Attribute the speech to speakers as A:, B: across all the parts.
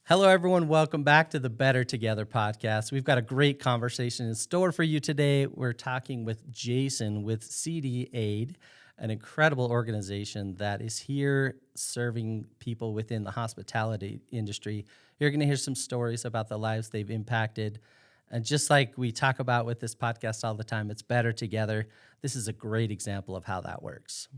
A: Hello, everyone. Welcome back to the Better Together podcast. We've got a great conversation in store for you today. We're talking with Jason with CDA Aid, an incredible organization that is here serving people within the hospitality industry. You're going to hear some stories about the lives they've impacted. And just like we talk about with this podcast all the time, it's better together. This is a great example of how that works.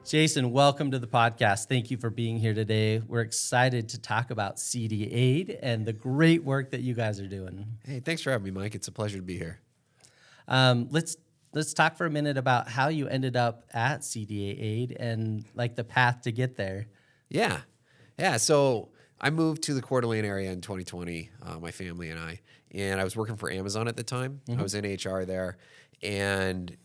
A: Jason, welcome to the podcast. Thank you for being here today. We're excited to talk about CDA Aid and the great work that you guys are doing.
B: Hey, thanks for having me, Mike. It's a pleasure to be here.
A: Let's talk for a minute about how you ended up at CDA Aid and like the path to get there.
B: Yeah. So I moved to the Coeur d'Alene area in 2020, my family and I was working for Amazon at the time. I was in HR there and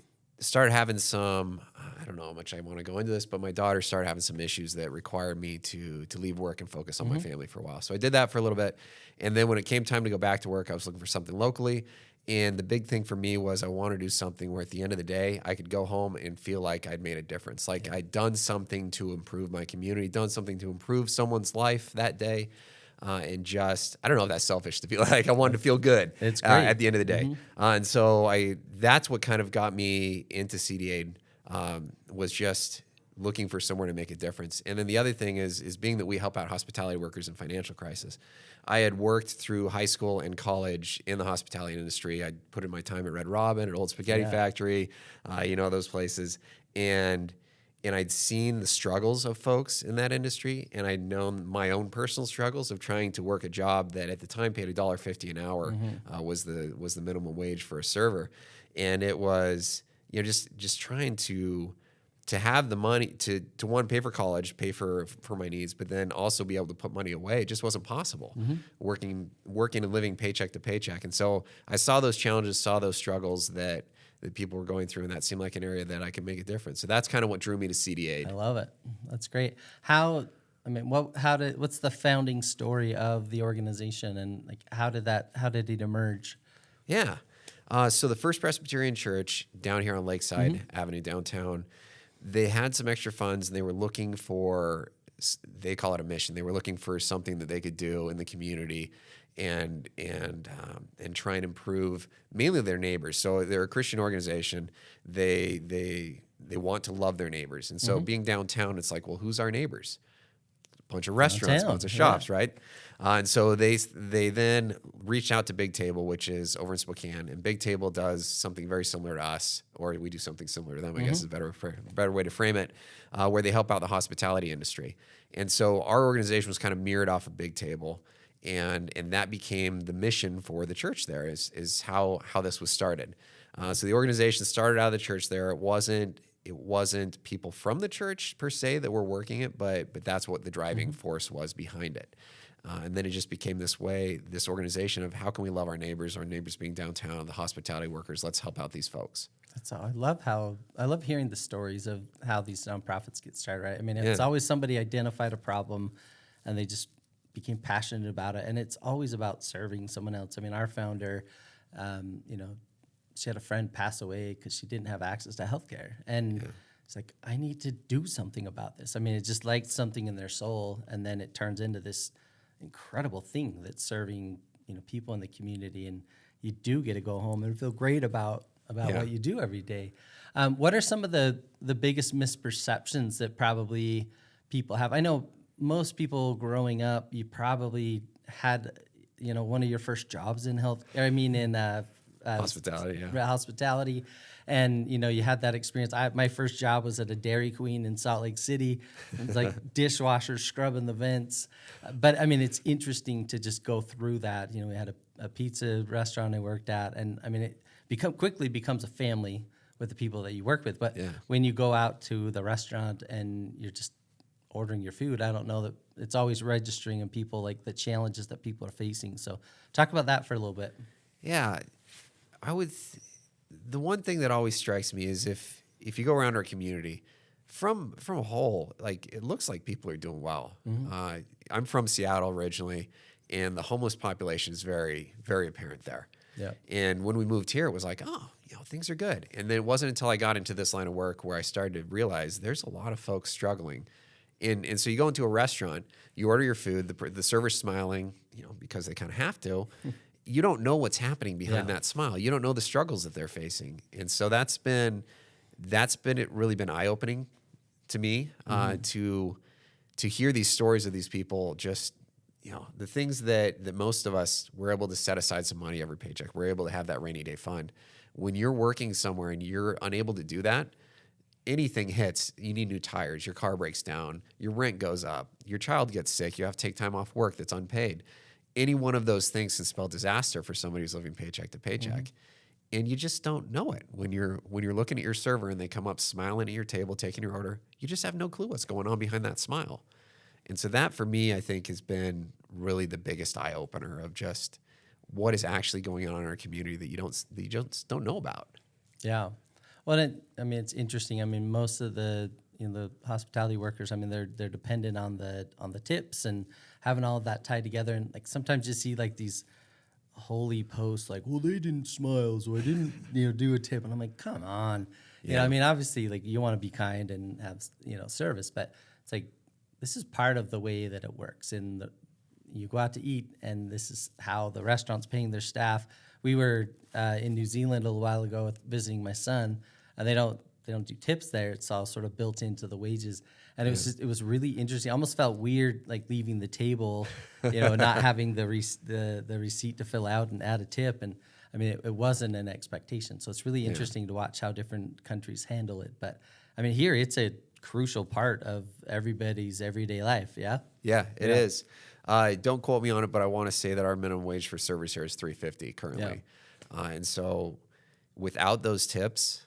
B: started having some, I don't know how much I want to go into this, but my daughter started having some issues that required me to leave work and focus on my family for a while. So I did that for a little bit. And then when it came time to go back to work, I was looking for something locally. And the big thing for me was I wanted to do something where at the end of the day, I could go home and feel like I'd made a difference. Like I'd done something to improve my community, done something to improve someone's life that day. And just, I don't know if that's selfish to feel like I wanted to feel good at the end of the day. And so that's what kind of got me into CDA was just looking for somewhere to make a difference. And then the other thing is being that we help out hospitality workers in financial crisis. I had worked through high school and college in the hospitality industry. I put in my time at Red Robin, at Old Spaghetti Factory, those places. And I'd seen the struggles of folks in that industry, and I'd known my own personal struggles of trying to work a job that at the time paid $1.50 an hour was the minimum wage for a server, and it was just trying to have the money to one, pay for college, pay for my needs, but then also be able to put money away. It just wasn't possible working and living paycheck to paycheck. And so I saw those challenges, saw those struggles that people were going through, and that seemed like an area that I could make a difference. So that's kind of what drew me to CDA.
A: I love it. That's great. What's the founding story of the organization, and like how did it emerge?
B: Yeah. So the First Presbyterian Church down here on Lakeside Avenue downtown, they had some extra funds, and they were looking for, they call it a mission. They were looking for something that they could do in the community and try and improve mainly their neighbors. So they're a Christian organization. They want to love their neighbors. And so being downtown, it's like, well, who's our neighbors? A bunch of restaurants, a bunch of shops, right? And so they then reached out to Bigtable, which is over in Spokane. And Bigtable does something very similar to us, or we do something similar to them, I guess is a better way to frame it, where they help out the hospitality industry. And so our organization was kind of mirrored off of Bigtable. And that became the mission for the church there is how this was started. So the organization started out of the church there. It wasn't people from the church per se that were working it, but that's what the driving force was behind it. And then it just became this organization of how can we love our neighbors being downtown, the hospitality workers, let's help out these folks.
A: That's all. I love hearing the stories of how these nonprofits get started, right? I mean, it's always somebody identified a problem and they just became passionate about it, and it's always about serving someone else. I mean, our founder, she had a friend pass away because she didn't have access to healthcare, and it's like, I need to do something about this. I mean, it just lights something in their soul, and then it turns into this incredible thing that's serving people in the community, and you do get to go home and feel great about what you do every day. What are some of the biggest misperceptions that probably people have? I know most people growing up, you probably had, one of your first jobs in hospitality, and you had that experience. My first job was at a Dairy Queen in Salt Lake City. It was like dishwasher scrubbing the vents. But I mean, it's interesting to just go through that. We had a pizza restaurant I worked at, and I mean, it quickly becomes a family with the people that you work with. But when you go out to the restaurant and you're just ordering your food, I don't know that it's always registering in people, like the challenges that people are facing. So talk about that for a little bit.
B: Yeah, the one thing that always strikes me is if you go around our community, from a whole, like it looks like people are doing well. I'm from Seattle originally, and the homeless population is very, very apparent there.
A: Yeah.
B: And when we moved here, it was like, oh, things are good. And then it wasn't until I got into this line of work where I started to realize there's a lot of folks struggling. And so you go into a restaurant, you order your food, the server's smiling, because they kind of have to. You don't know what's happening behind that smile. You don't know the struggles that they're facing. And so that's really been eye-opening to me, to hear these stories of these people, just, the things that most of us, we're able to set aside some money every paycheck. We're able to have that rainy day fund. When you're working somewhere and you're unable to do that, anything hits, you need new tires, your car breaks down, your rent goes up, your child gets sick, you have to take time off work that's unpaid. Any one of those things can spell disaster for somebody who's living paycheck to paycheck. And you just don't know it. When you're looking at your server and they come up smiling at your table, taking your order, you just have no clue what's going on behind that smile. And so that, for me, I think has been really the biggest eye-opener of just what is actually going on in our community that you just don't know about.
A: Yeah. Well, it's interesting. I mean, most of the the hospitality workers, I mean, they're dependent on the tips and having all of that tied together. And like sometimes you see like these holy posts like, well, they didn't smile, so I didn't do a tip. And I'm like, come on. I mean, obviously, like you want to be kind and have service, but it's like this is part of the way that it works. And you go out to eat, and this is how the restaurant's paying their staff. We were in New Zealand a little while ago visiting my son, and they don't do tips there. It's all sort of built into the wages, and it was really interesting. I almost felt weird like leaving the table, not having the receipt to fill out and add a tip. And I mean, it wasn't an expectation. So it's really interesting to watch how different countries handle it. But I mean, here it's a crucial part of everybody's everyday life. Yeah.
B: Yeah, it is. Don't quote me on it, but I want to say that our minimum wage for servers here is $3.50 currently. And so without those tips,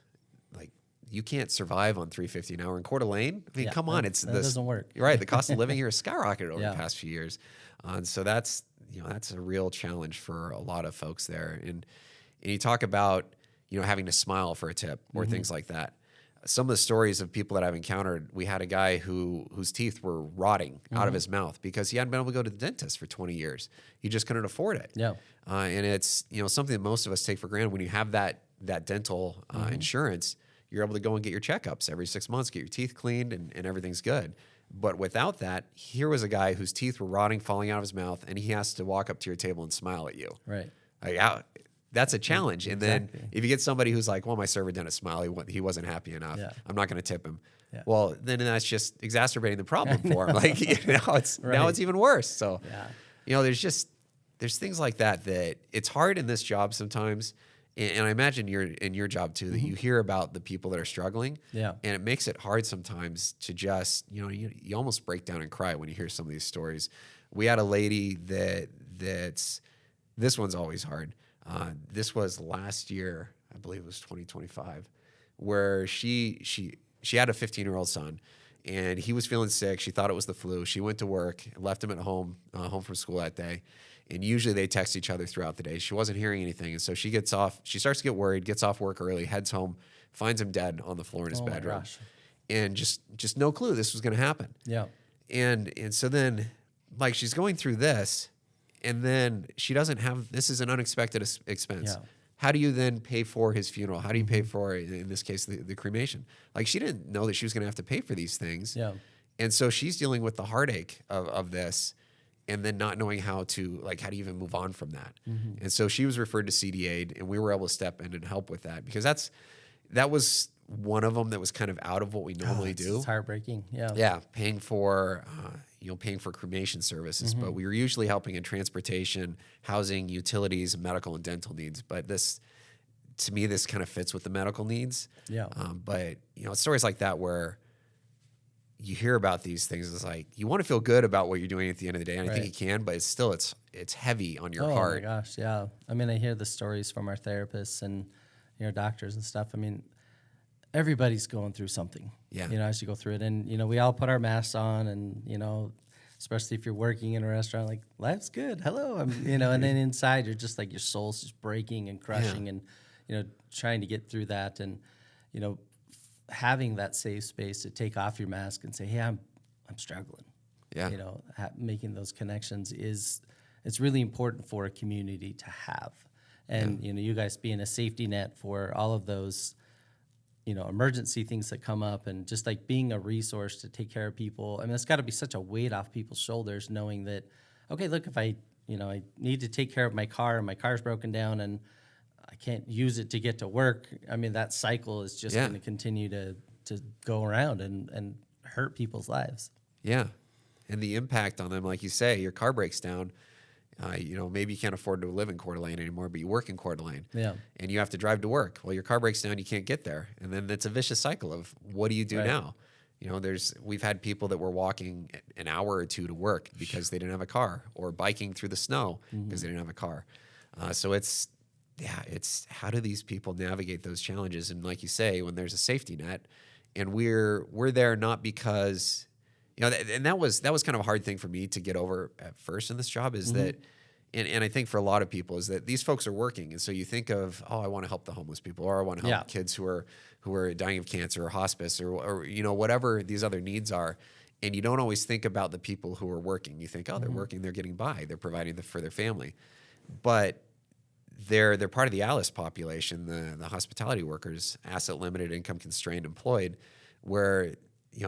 B: like you can't survive on $3.50 an hour in Coeur d'Alene. I mean, come on,
A: that doesn't work.
B: You're right. The cost of living here has skyrocketed over the past few years. And so that's a real challenge for a lot of folks there. And you talk about, having to smile for a tip or things like that. Some of the stories of people that I've encountered, we had a guy whose teeth were rotting out of his mouth because he hadn't been able to go to the dentist for 20 years. He just couldn't afford it.
A: Yeah.
B: And it's something that most of us take for granted. When you have that dental insurance, you're able to go and get your checkups every 6 months, get your teeth cleaned, and everything's good. But without that, here was a guy whose teeth were rotting, falling out of his mouth, and he has to walk up to your table and smile at you.
A: Right.
B: Like, that's a challenge. And
A: Exactly.
B: then if you get somebody who's like, well, my server didn't smile, he wasn't happy enough, I'm not going to tip him. Yeah. Well, then that's just exacerbating the problem for him. Like, now it's even worse. So, there's things like that it's hard in this job sometimes. And I imagine you're in your job too, that you hear about the people that are struggling. Yeah. And it makes it hard sometimes to just, you almost break down and cry when you hear some of these stories. We had a lady this one's always hard. This was last year, I believe it was 2025, where she had a 15-year-old son, and he was feeling sick. She thought it was the flu. She went to work, left him at home from school that day. And usually they text each other throughout the day. She wasn't hearing anything. And so she starts to get worried, gets off work early, heads home, finds him dead on the floor in his bedroom. My gosh. And just no clue this was going to happen. Yeah. And so then, like, she's going through this, and then she doesn't have, this is an unexpected expense. Yeah. How do you then pay for his funeral? How do you pay for, in this case, the cremation? Like, she didn't know that she was going to have to pay for these things. Yeah. And so she's dealing with the heartache of this, and then not knowing how do you even move on from that? Mm-hmm. And so she was referred to CDA Aid, and we were able to step in and help with that, because that was one of them that was kind of out of what we normally do.
A: It's heartbreaking. Yeah.
B: Yeah. Paying for cremation services, but we were usually helping in transportation, housing, utilities, medical and dental needs. But to me, this kind of fits with the medical needs. Yeah. But it's stories like that where you hear about these things. It's like, you want to feel good about what you're doing at the end of the day. And I think you can, but it's heavy on your heart.
A: Oh my gosh. Yeah. I mean, I hear the stories from our therapists and, doctors and stuff. I mean, everybody's going through something, as you go through it. And, we all put our masks on, and, especially if you're working in a restaurant, like, life's good. Hello. And then inside you're just like, your soul's just breaking and crushing. And, trying to get through that, and having that safe space to take off your mask and say, hey, I'm struggling.
B: Yeah.
A: Making those connections it's really important for a community to have. And, you guys being a safety net for all of those, emergency things that come up, and just like being a resource to take care of people. I mean, it's got to be such a weight off people's shoulders knowing that, okay, look, if I need to take care of my car and my car's broken down and I can't use it to get to work. I mean, that cycle is just going to continue to go around and hurt people's lives.
B: Yeah. And the impact on them, like you say, your car breaks down. Maybe you can't afford to live in Coeur d'Alene anymore, but you work in Coeur d'Alene.
A: Yeah.
B: And you have to drive to work. Well, your car breaks down, you can't get there. And then it's a vicious cycle of what do you do now? We've had people that were walking an hour or two to work because they didn't have a car, or biking through the snow because they didn't have a car. So it's how do these people navigate those challenges? And like you say, when there's a safety net, and we're there not because, and that was kind of a hard thing for me to get over at first in this job is that, and I think for a lot of people is that these folks are working. And so you think of, oh, I want to help the homeless people, or I want to help kids who are dying of cancer or hospice or whatever these other needs are. And you don't always think about the people who are working. You think, oh, they're working, they're getting by, they're providing for their family. But they're part of the ALICE population, the hospitality workers, asset limited, income constrained, employed, where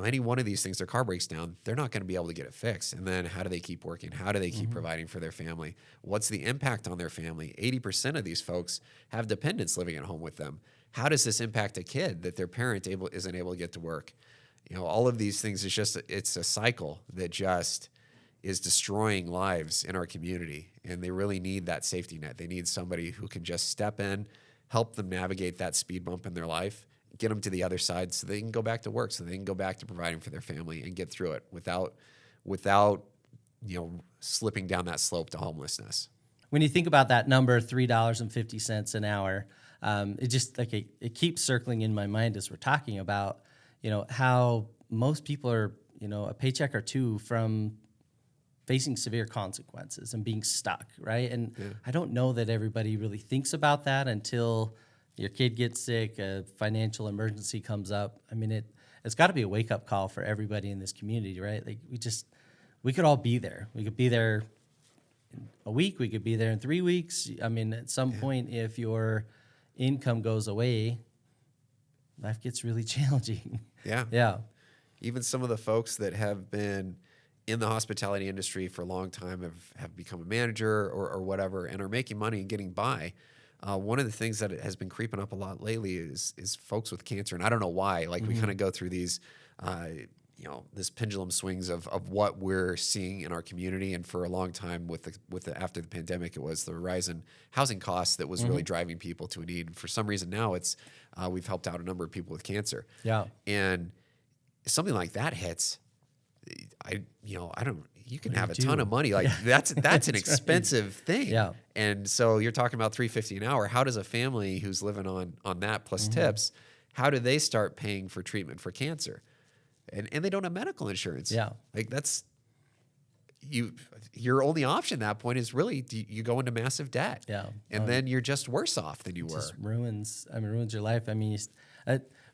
B: any one of these things, their car breaks down, they're not going to be able to get it fixed. And then how do they keep working? How do they keep providing for their family? What's the impact on their family? 80% of these folks have dependents living at home with them. How does this impact a kid that their parent isn't able to get to work? All of these things it's a cycle that just is destroying lives in our community, and they really need that safety net. They need somebody who can just step in, help them navigate that speed bump in their life, get them to the other side so they can go back to work, so they can go back to providing for their family and get through it without slipping down that slope to homelessness.
A: When you think about that number, $3.50 an hour, it just it keeps circling in my mind as we're talking about, how most people are, a paycheck or two from facing severe consequences and being stuck, right? And I don't know that everybody really thinks about that until your kid gets sick, a financial emergency comes up. I mean, it's got to be a wake-up call for everybody in this community, right? Like we could all be there. We could be there in a week. We could be there in 3 weeks. I mean, at some point, if your income goes away, life gets really challenging.
B: Yeah.
A: Yeah.
B: Even some of the folks that have been in the hospitality industry for a long time have become a manager or whatever and are making money and getting by. One of the things that has been creeping up a lot lately is folks with cancer, and I don't know why. Like we kind of go through these, this pendulum swings of what we're seeing in our community. And for a long time, after the pandemic, it was the rise in housing costs that was really driving people to a need. And for some reason now, it's we've helped out a number of people with cancer. Yeah, and something like that hits. You can have a ton of money. Like that's an expensive thing. Yeah. And so you're talking about $3.50 an hour. How does a family who's living on that plus tips, how do they start paying for treatment for cancer? And they don't have medical insurance. Yeah. Like that's your only option at that point is really you go into massive debt. Yeah. And then you're just worse off than you were.
A: Just ruins your life. I mean,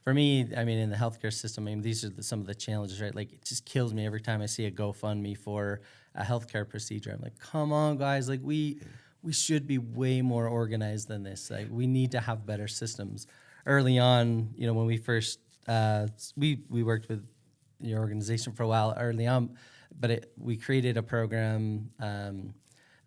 A: for me, I mean, in the healthcare system, I mean, these are some of the challenges, right? Like, it just kills me every time I see a GoFundMe for a healthcare procedure. I'm like, come on, guys. Like, we should be way more organized than this. Like, we need to have better systems. Early on, when we first, we worked with your organization for a while early on, but we created a program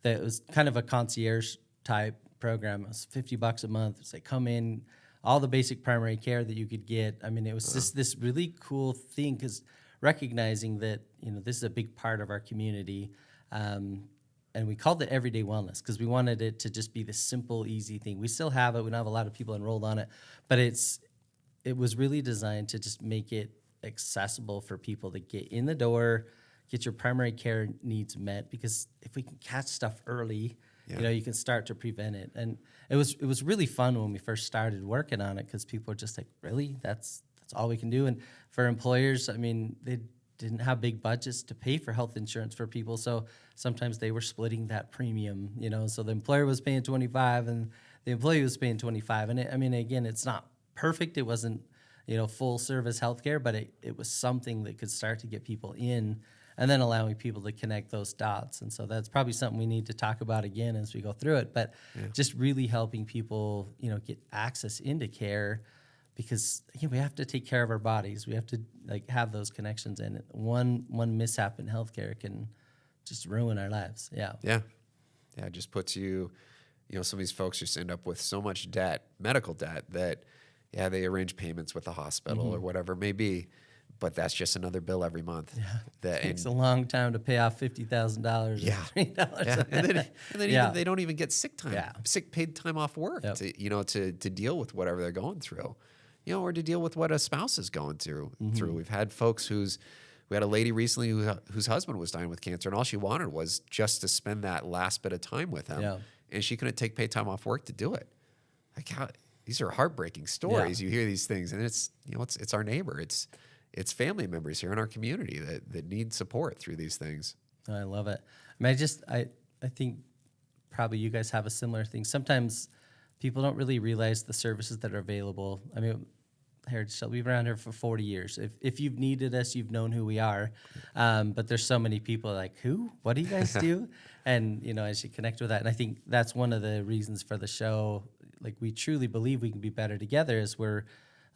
A: that was kind of a concierge type program. It was $50 a month. It's like, come in, all the basic primary care that you could get. I mean, it was just this really cool thing because recognizing that, this is a big part of our community. And we called it Everyday Wellness because we wanted it to just be this simple, easy thing. We still have it. We don't have a lot of people enrolled on it, but it was really designed to just make it accessible for people to get in the door, get your primary care needs met, because if we can catch stuff early, you can start to prevent it. And it was really fun when we first started working on it because people were just like, really? That's all we can do? And for employers, I mean, they didn't have big budgets to pay for health insurance for people, so sometimes they were splitting that premium, so the employer was paying $25 and the employee was paying 25. And I mean, again, it's not perfect. It wasn't, full service healthcare, but it was something that could start to get people in, and then allowing people to connect those dots. And so that's probably something we need to talk about again as we go through it, but just really helping people, get access into care, because we have to take care of our bodies. We have to have those connections, and one mishap in healthcare can just ruin our lives. Yeah.
B: It just puts you, some of these folks just end up with so much debt, medical debt, that they arrange payments with the hospital or whatever it may be, but that's just another bill every month.
A: It takes a long time to pay off $50,000.
B: Yeah.
A: $3.
B: And then even, they don't even get sick time, sick paid time off work to deal with whatever they're going through, or to deal with what a spouse is going through. We've had folks we had a lady recently whose husband was dying with cancer, and all she wanted was just to spend that last bit of time with him. And she couldn't take paid time off work to do it. These are heartbreaking stories. You hear these things, and it's our neighbor. It's family members here in our community that need support through these things.
A: I love it. I mean, I think probably you guys have a similar thing. Sometimes people don't really realize the services that are available. I mean, Heritage Shelter, we've been around here for 40 years. If you've needed us, you've known who we are. But there's so many people like, who? What do you guys do? And, as you connect with that. And I think that's one of the reasons for the show. We truly believe we can be better together, is we're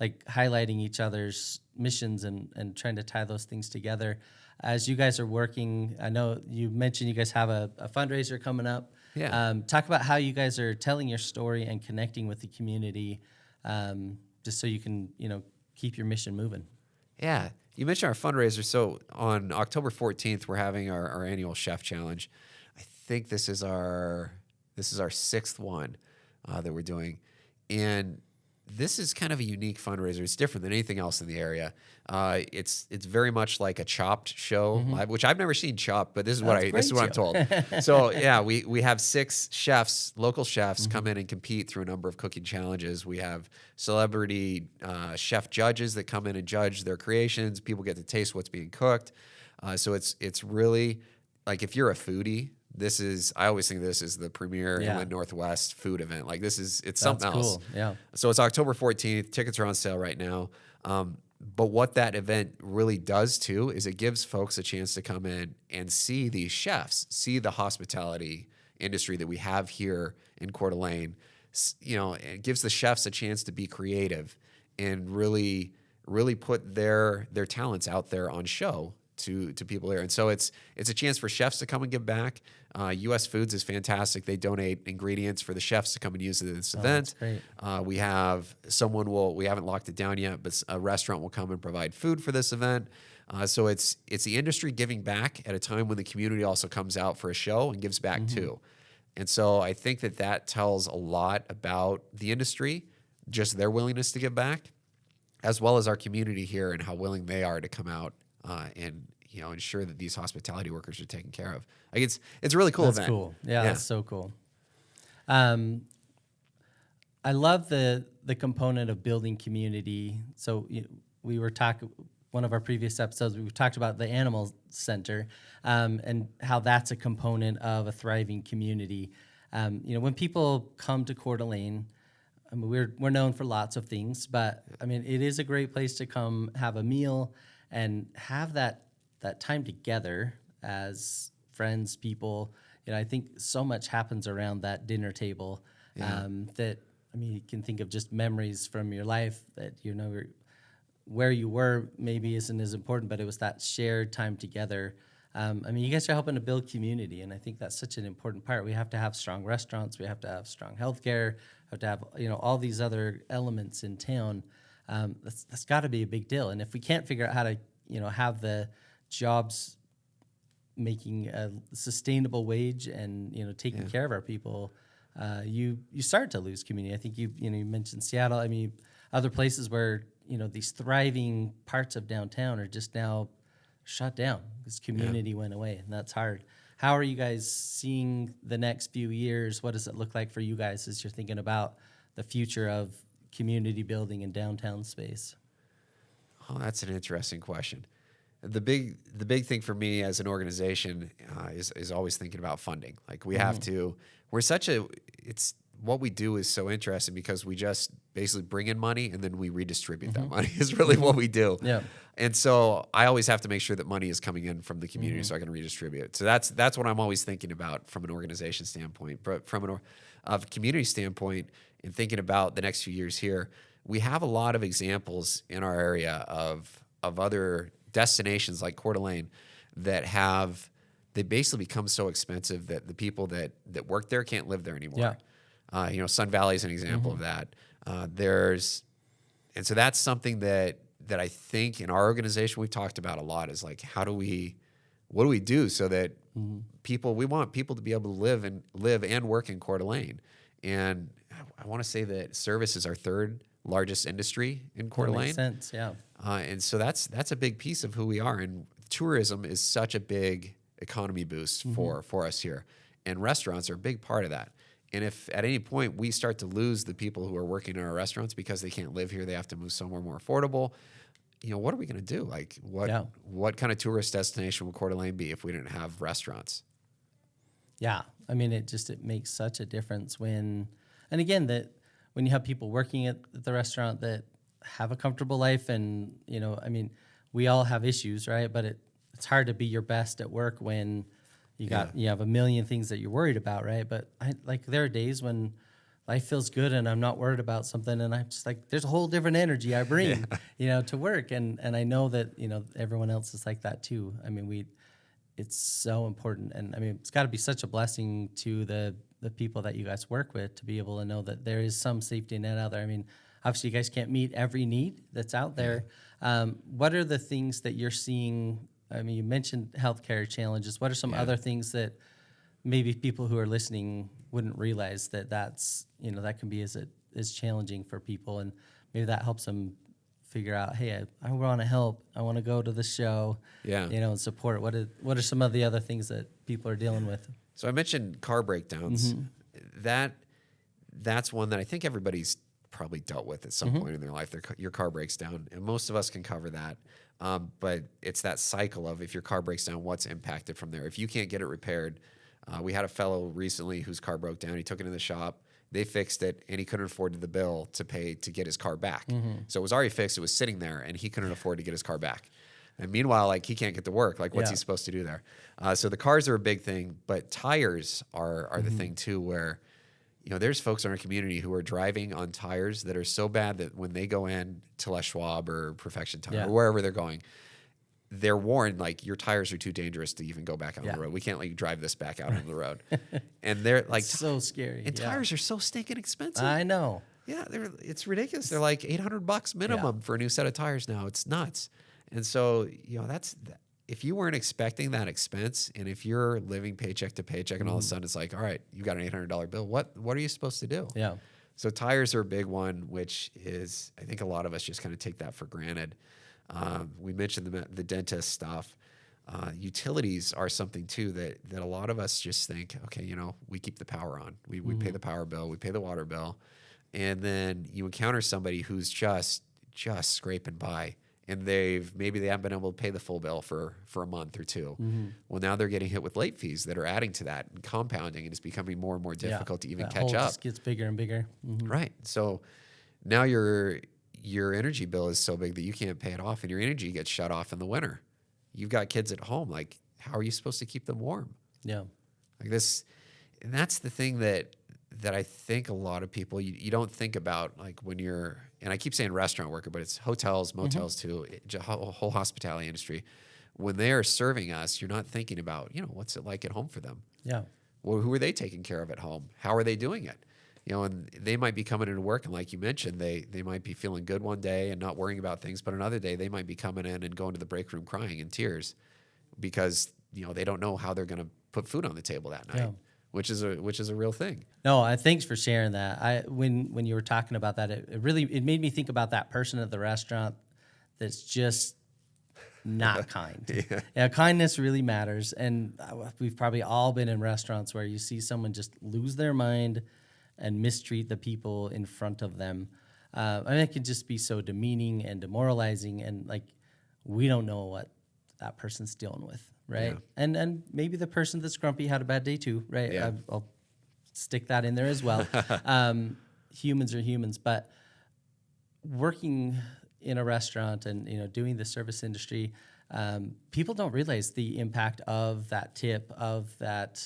A: highlighting each other's missions and trying to tie those things together. As you guys are working, I know you mentioned you guys have a fundraiser coming up. Talk about how you guys are telling your story and connecting with the community, just so you can, keep your mission moving.
B: Yeah. You mentioned our fundraiser. So on October 14th, we're having our annual Chef Challenge. I think this is our 6th one that we're doing. And this is kind of a unique fundraiser. It's different than anything else in the area. It's very much like a Chopped show, live, which I've never seen Chopped, but this is what I'm told. So we have 6 chefs, local chefs, come in and compete through a number of cooking challenges. We have celebrity chef judges that come in and judge their creations. People get to taste what's being cooked. So it's really if you're a foodie, I always think this is the premier Inland Northwest food event. It's something else.
A: Cool. Yeah.
B: So it's October 14th. Tickets are on sale right now. But what that event really does too is it gives folks a chance to come in and see these chefs, see the hospitality industry that we have here in Coeur d'Alene. It gives the chefs a chance to be creative and really put their talents out there on show to people here. And so it's a chance for chefs to come and give back. U.S. Foods is fantastic. They donate ingredients for the chefs to come and use at this event.
A: That's great.
B: We have we haven't locked it down yet, but a restaurant will come and provide food for this event. So it's the industry giving back at a time when the community also comes out for a show and gives back too. And so I think that tells a lot about the industry, just their willingness to give back, as well as our community here and how willing they are to come out and ensure that these hospitality workers are taken care of. It's a really cool event.
A: That's cool. Yeah, that's so cool. I love the component of building community. So we were talking, one of our previous episodes, we talked about the animal center and how that's a component of a thriving community. When people come to Coeur d'Alene, I mean, we're known for lots of things, but I mean, it is a great place to come have a meal and have that time together as friends, people. I think so much happens around that dinner table that, I mean, you can think of just memories from your life that, where you were maybe isn't as important, but it was that shared time together. I mean, you guys are helping to build community, and I think that's such an important part. We have to have strong restaurants. We have to have strong healthcare. Have to have, all these other elements in town. That's got to be a big deal. And if we can't figure out how to, have the jobs making a sustainable wage and, taking care of our people, you start to lose community. I think you mentioned Seattle. I mean, other places where, these thriving parts of downtown are just now shut down because community went away, and that's hard. How are you guys seeing the next few years? What does it look like for you guys as you're thinking about the future of community building in downtown space?
B: Oh, that's an interesting question. The big thing for me as an organization is always thinking about funding. We have to. what we do is so interesting because we just basically bring in money and then we redistribute that money is really what we do.
A: Yeah.
B: And so I always have to make sure that money is coming in from the community so I can redistribute it. So that's what I'm always thinking about from an organization standpoint. But from a community standpoint and thinking about the next few years here, we have a lot of examples in our area of other destinations like Coeur d'Alene that they basically become so expensive that the people that work there can't live there anymore.
A: Yeah.
B: Sun Valley is an example of that. And so that's something that I think in our organization we've talked about a lot is like, what do we do so that we want people to be able to live and work in Coeur d'Alene. And I want to say that service is our third largest industry in Coeur d'Alene.
A: Makes sense, yeah.
B: And so that's a big piece of who we are. And tourism is such a big economy boost for us here. And restaurants are a big part of that. And if at any point we start to lose the people who are working in our restaurants because they can't live here, they have to move somewhere more affordable, what are we going to do? Like what kind of tourist destination would Coeur d'Alene be if we didn't have restaurants?
A: Yeah. I mean, it makes such a difference when you have people working at the restaurant that have a comfortable life and, we all have issues, right? But it's hard to be your best at work when you have a million things that you're worried about, right? But there are days when life feels good and I'm not worried about something, and I'm just like, there's a whole different energy I bring, to work, and I know that everyone else is like that too. I mean, it's so important, and I mean, it's got to be such a blessing to the people that you guys work with to be able to know that there is some safety net out there. I mean, obviously, you guys can't meet every need that's out there. What are the things that you're seeing? I mean, you mentioned healthcare challenges. What are some other things that maybe people who are listening wouldn't realize that's, that can be as challenging for people, and maybe that helps them figure out, hey, I want to help. I want to go to the show, and support. What are some of the other things that people are dealing with?
B: So I mentioned car breakdowns. That's one that I think everybody's probably dealt with at some point in their life. Your car breaks down, and most of us can cover that. But it's that cycle of if your car breaks down, what's impacted from there. If you can't get it repaired, we had a fellow recently whose car broke down. He took it in the shop. They fixed it, and he couldn't afford the bill to pay to get his car back. So it was already fixed. It was sitting there, and he couldn't afford to get his car back. And meanwhile, he can't get to work. What's he supposed to do there? So the cars are a big thing, but tires are the thing too, where there's folks in our community who are driving on tires that are so bad that when they go in to Les Schwab or Perfection Tire or wherever they're going, they're warned, your tires are too dangerous to even go back out on the road. We can't let you drive this back out on the road. And they're
A: so scary.
B: And tires are so stinking expensive.
A: I know.
B: Yeah, it's ridiculous. They're like $800 minimum for a new set of tires now. It's nuts. And so, if you weren't expecting that expense, and if you're living paycheck to paycheck, and all of a sudden it's like, all right, you got an $800 bill. What are you supposed to do?
A: Yeah.
B: So tires are a big one, which is, I think a lot of us just kind of take that for granted. We mentioned the dentist stuff. Utilities are something too that a lot of us just think, okay, we keep the power on. We pay the power bill, we pay the water bill, and then you encounter somebody who's just scraping by. And maybe they haven't been able to pay the full bill for a month or two. Well, now they're getting hit with late fees that are adding to that and compounding, and it's becoming more and more difficult to even catch up.
A: Just gets bigger and bigger.
B: Right. So now your energy bill is so big that you can't pay it off, and your energy gets shut off in the winter. You've got kids at home. How are you supposed to keep them warm?
A: Yeah.
B: This, and that's the thing that I think a lot of people, you don't think about, when you're, and I keep saying restaurant worker, but it's hotels, motels too, whole hospitality industry. When they are serving us, you're not thinking about, what's it like at home for them?
A: Yeah.
B: Well, who are they taking care of at home? How are they doing it? And they might be coming into work, and like you mentioned, they might be feeling good one day and not worrying about things, but another day they might be coming in and going to the break room crying in tears because, they don't know how they're going to put food on the table that night. Yeah. Which is a real thing.
A: No, thanks for sharing that. When you were talking about that, it made me think about that person at the restaurant that's just not kind. Kindness really matters, and we've probably all been in restaurants where you see someone just lose their mind and mistreat the people in front of them. It can just be so demeaning and demoralizing, and we don't know what that person's dealing with. Right. Yeah. And maybe the person that's grumpy had a bad day too. Right.
B: Yeah.
A: I'll stick that in there as well. Humans are humans, but working in a restaurant and, doing the service industry, people don't realize the impact of that tip, of that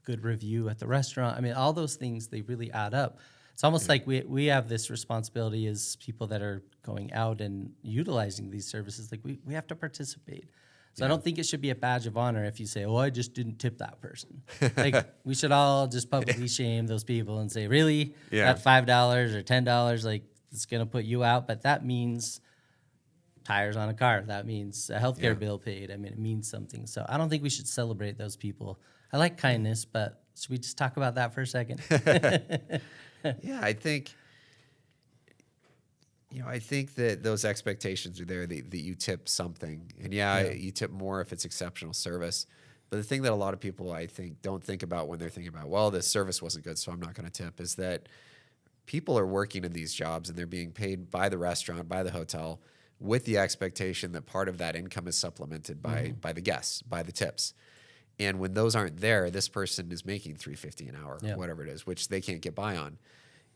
A: good review at the restaurant. I mean, all those things, they really add up. It's almost like we have this responsibility as people that are going out and utilizing these services. Like we have to participate. So I don't think it should be a badge of honor if you say, "Oh, I just didn't tip that person." Like we should all just publicly shame those people and say, "Really, that $5 or $10, like it's gonna put you out?" But that means tires on a car. That means a healthcare bill paid. I mean, it means something. So I don't think we should celebrate those people. I like kindness, but should we just talk about that for a second?
B: Yeah, I think that those expectations are there that you tip something. And you tip more if it's exceptional service. But the thing that a lot of people, I think, don't think about when they're thinking about, well, the service wasn't good, so I'm not going to tip, is that people are working in these jobs and they're being paid by the restaurant, by the hotel, with the expectation that part of that income is supplemented by the guests, by the tips. And when those aren't there, this person is making $3.50 an hour, or whatever it is, which they can't get by on.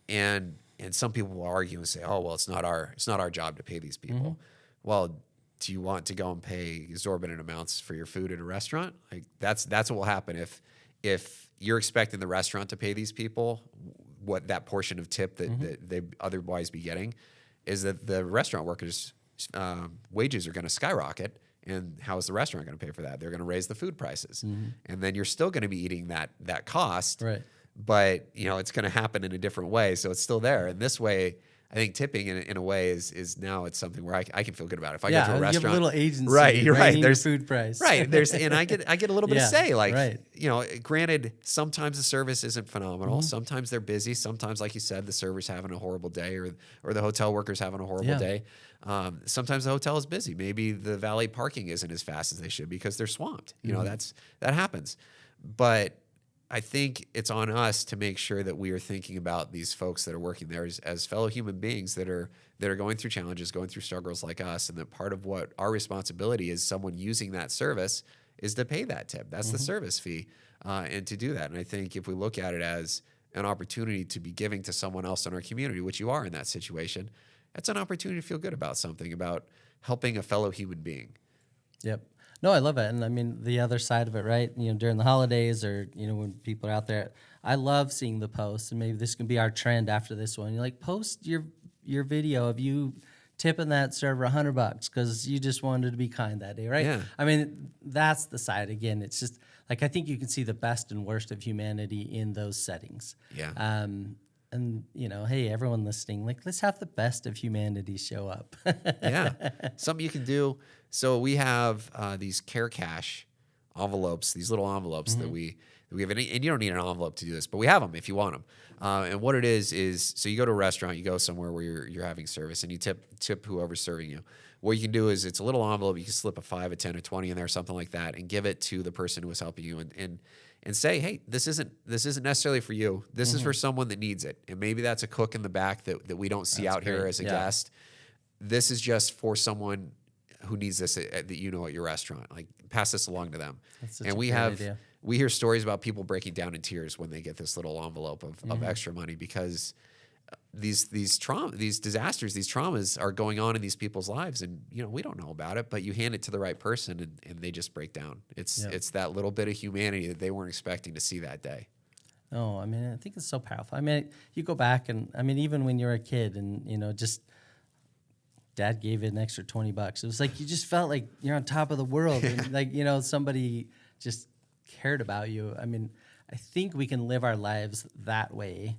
B: And some people will argue and say, "Oh, well, it's not our job to pay these people." Well, do you want to go and pay exorbitant amounts for your food at a restaurant? Like that's what will happen if you're expecting the restaurant to pay these people what that portion of tip that they otherwise be getting, is that the restaurant workers' wages are going to skyrocket. And how is the restaurant going to pay for that? They're going to raise the food prices, and then you're still going to be eating that cost.
A: Right.
B: But it's going to happen in a different way, so it's still there. And this way, I think tipping in a way is now it's something where I can feel good about it. If I go to a restaurant,
A: you have a little agency,
B: right? You're right.
A: There's food price,
B: right? And I get a little bit of say. Like,
A: right.
B: Granted, sometimes the service isn't phenomenal. Sometimes they're busy. Sometimes, like you said, the server's having a horrible day, or the hotel worker's having a horrible day. Sometimes the hotel is busy. Maybe the valet parking isn't as fast as they should because they're swamped. That happens. But I think it's on us to make sure that we are thinking about these folks that are working there as fellow human beings that are going through challenges, going through struggles like us, and that part of what our responsibility is, someone using that service, is to pay that tip. That's the service fee, and to do that. And I think if we look at it as an opportunity to be giving to someone else in our community, which you are in that situation, that's an opportunity to feel good about something, about helping a fellow human being.
A: Yep. No, I love it. And I mean, the other side of it, right? During the holidays or, when people are out there, I love seeing the posts, and maybe this can be our trend after this one. Post your video of you tipping that server $100 because you just wanted to be kind that day, right?
B: Yeah.
A: I mean, that's the side. Again, it's just like, I think you can see the best and worst of humanity in those settings.
B: Yeah.
A: And, hey, everyone listening, let's have the best of humanity show up.
B: Yeah. Something you can do. So we have these Care Cash envelopes, these little envelopes that we have. And you don't need an envelope to do this, but we have them if you want them. And what it is so you go to a restaurant, you go somewhere where you're having service, and you tip whoever's serving you. What you can do is it's a little envelope. You can slip a 5, a 10, a 20 in there, something like that, and give it to the person who is helping you, and say, hey, this isn't necessarily for you. This is for someone that needs it. And maybe that's a cook in the back that we don't see
A: That's
B: out here
A: great.
B: as a guest. This is just for someone who needs this at your restaurant. Like, pass this along to them.
A: That's such a great idea.
B: We hear stories about people breaking down in tears when they get this little envelope of extra money, because these disasters, these traumas are going on in these people's lives, and we don't know about it, but you hand it to the right person and they just break down. It's that little bit of humanity that they weren't expecting to see that day.
A: Oh, I mean, I think it's so powerful. I mean, you go back and even when you're a kid and just Dad gave it an extra $20. It was like you just felt like you're on top of the world, and somebody just cared about you. I mean, I think we can live our lives that way,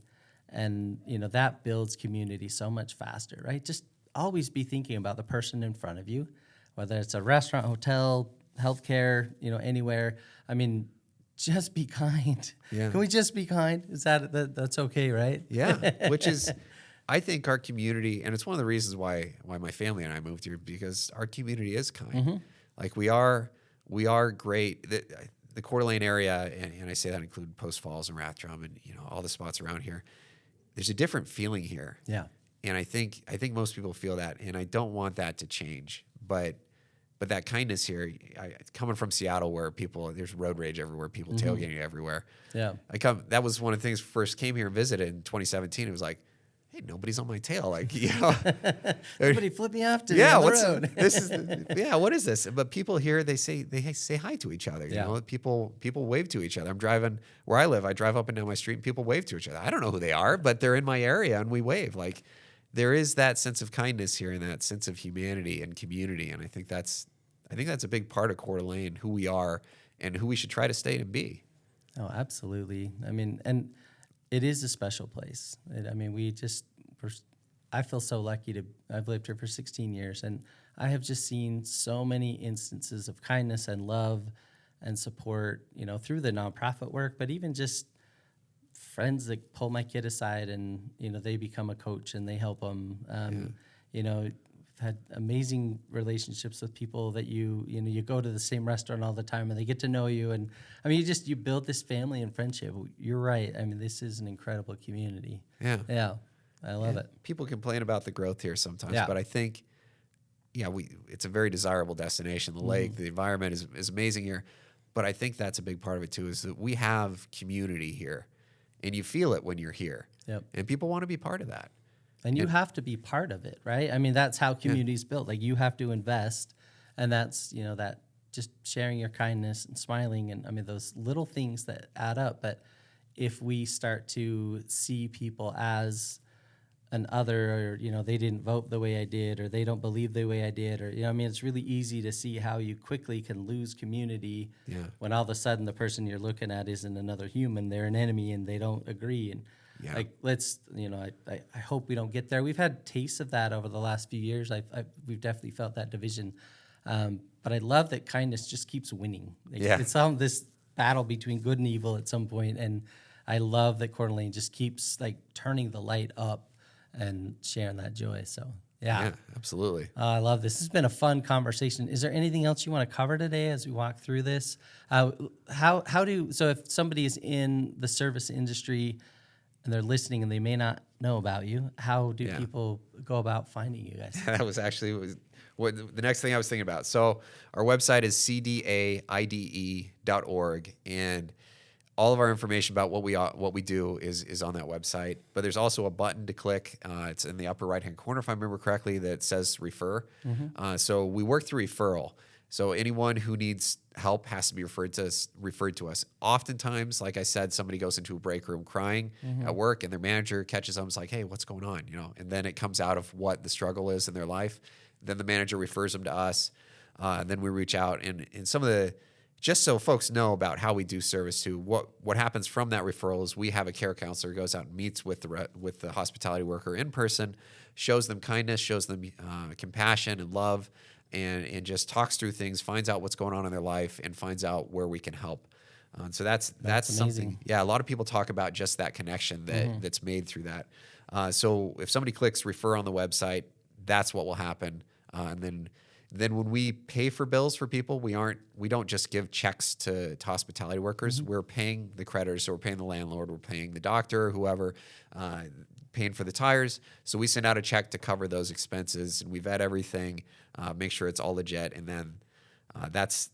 A: and that builds community so much faster, right? Just always be thinking about the person in front of you, whether it's a restaurant, hotel, healthcare, anywhere. I mean, just be kind.
B: Yeah.
A: Can we just be kind? Is that's okay, right?
B: Yeah, which is, I think, our community, and it's one of the reasons why my family and I moved here, because our community is kind. Like, we are great. The Coeur d'Alene area, and I say that include Post Falls and Rathdrum and all the spots around here. There's a different feeling here.
A: Yeah.
B: And I think most people feel that, and I don't want that to change. But But that kindness here, coming from Seattle, where there's road rage everywhere, people tailgating everywhere.
A: Yeah.
B: That was one of the things first came here and visited in 2017. It was like, hey, nobody's on my tail. Like,
A: Somebody flip me off today on the road.
B: What is this? But people here, they say hi to each other. You know, people wave to each other. I'm driving where I live. I drive up and down my street and people wave to each other. I don't know who they are, but they're in my area and we wave. Like, there is that sense of kindness here and that sense of humanity and community. And I think that's a big part of Coeur d'Alene, who we are and who we should try to stay and be.
A: Oh, absolutely. I mean, and it is a special place. I feel so lucky I've lived here for 16 years, and I have just seen so many instances of kindness and love and support, through the nonprofit work, but even just friends that pull my kid aside and, they become a coach and they help them. I've had amazing relationships with people that you go to the same restaurant all the time and they get to know you. And I mean, you build this family and friendship. You're right. I mean, this is an incredible community.
B: Yeah.
A: Yeah. I love it.
B: People complain about the growth here sometimes,
A: Yeah.
B: but I think, it's a very desirable destination. The lake, the environment is amazing here. But I think that's a big part of it too, is that we have community here and you feel it when you're here.
A: Yep.
B: And people want to be part of that.
A: And you have to be part of it, right? I mean, that's how community is built. Like, you have to invest, and that's, that just sharing your kindness and smiling, and I mean, those little things that add up. But if we start to see people as an other, or, they didn't vote the way I did, or they don't believe the way I did, or, it's really easy to see how you quickly can lose community when all of a sudden the person you're looking at isn't another human, they're an enemy and they don't agree. And like, let's, I hope we don't get there. We've had tastes of that over the last few years. We've definitely felt that division. But I love that kindness just keeps winning. It's on this battle between good and evil at some point. And I love that Coeur d'Alene just keeps like turning the light up and sharing that joy. So,
B: yeah, absolutely.
A: I love this. This has been a fun conversation. Is there anything else you want to cover today as we walk through this? So if somebody is in the service industry and they're listening and they may not know about you, how do people go about finding you guys?
B: That was actually the next thing I was thinking about. So our website is cdaide.org, and all of our information about what we do is on that website. But there's also a button to click. It's in the upper right-hand corner, if I remember correctly, that says refer. So we work through referral. So anyone who needs help has to be referred to us. Oftentimes, like I said, somebody goes into a break room crying at work, and their manager catches them. It's like, hey, what's going on? And then it comes out of what the struggle is in their life. Then the manager refers them to us. And then we reach out, and some of the, just so folks know about how we do service too, what happens from that referral is we have a care counselor who goes out and meets with the hospitality worker in person, shows them kindness, shows them compassion and love, and just talks through things, finds out what's going on in their life, and finds out where we can help. So that's something. Yeah, a lot of people talk about just that connection that's made through that. So if somebody clicks refer on the website, that's what will happen. And then when we pay for bills for people, we don't just give checks to hospitality workers. We're paying the creditors, so we're paying the landlord, we're paying the doctor, whoever, paying for the tires. So we send out a check to cover those expenses, and we vet everything, make sure it's all legit, and then that's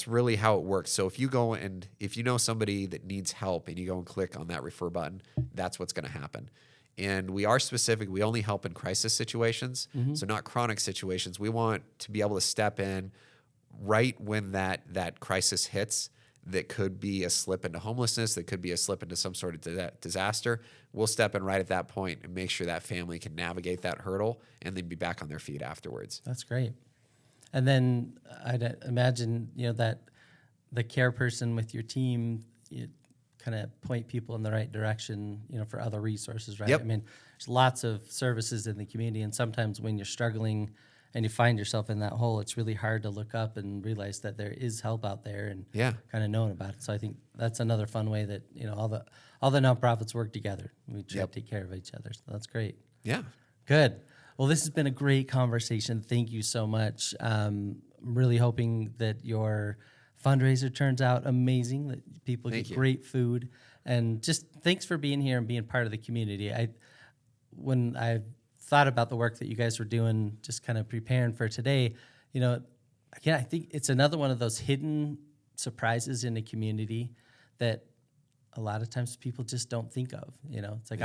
B: really how it works. So if you go and if you know somebody that needs help and you go and click on that refer button, that's what's going to happen. And we are specific. We only help in crisis situations, so not chronic situations. We want to be able to step in right when that crisis hits. That could be a slip into homelessness. That could be a slip into some sort of disaster. We'll step in right at that point and make sure that family can navigate that hurdle and then be back on their feet afterwards.
A: That's great. And then I'd imagine, that the care person with your team, you kind of point people in the right direction, for other resources, right?
B: Yep.
A: I mean, there's lots of services in the community, and sometimes when you're struggling and you find yourself in that hole, it's really hard to look up and realize that there is help out there and kind of knowing about it. So I think that's another fun way that, all the nonprofits work together. We try to take care of each other. So that's great.
B: Yeah.
A: Good. Well, this has been a great conversation. Thank you so much. I'm really hoping that your fundraiser turns out amazing, that people get great food. And just thanks for being here and being part of the community. When I thought about the work that you guys were doing, just kind of preparing for today, Again, I think it's another one of those hidden surprises in the community that a lot of times people just don't think of. It's like,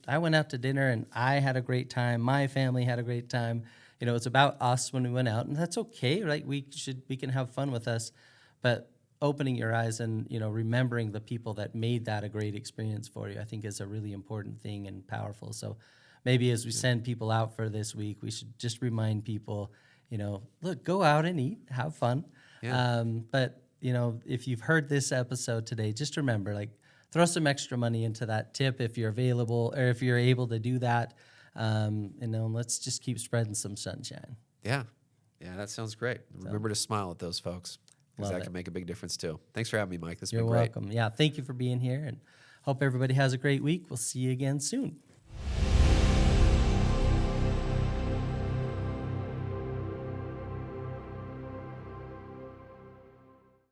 A: I went out to dinner and I had a great time. My family had a great time. It's about us when we went out, and that's okay, right? We can have fun with us, but opening your eyes and, remembering the people that made that a great experience for you, I think is a really important thing and powerful. So maybe as we send people out for this week, we should just remind people, look, go out and eat, have fun.
B: Yeah.
A: But, if you've heard this episode today, just remember, throw some extra money into that tip if you're available or if you're able to do that. Let's just keep spreading some sunshine.
B: Yeah. Yeah, that sounds great. Remember to smile at those folks, because that can make a big difference too. Thanks for having me, Mike. This has been great.
A: You're welcome. Yeah, thank you for being here, and hope everybody has a great week. We'll see you again soon.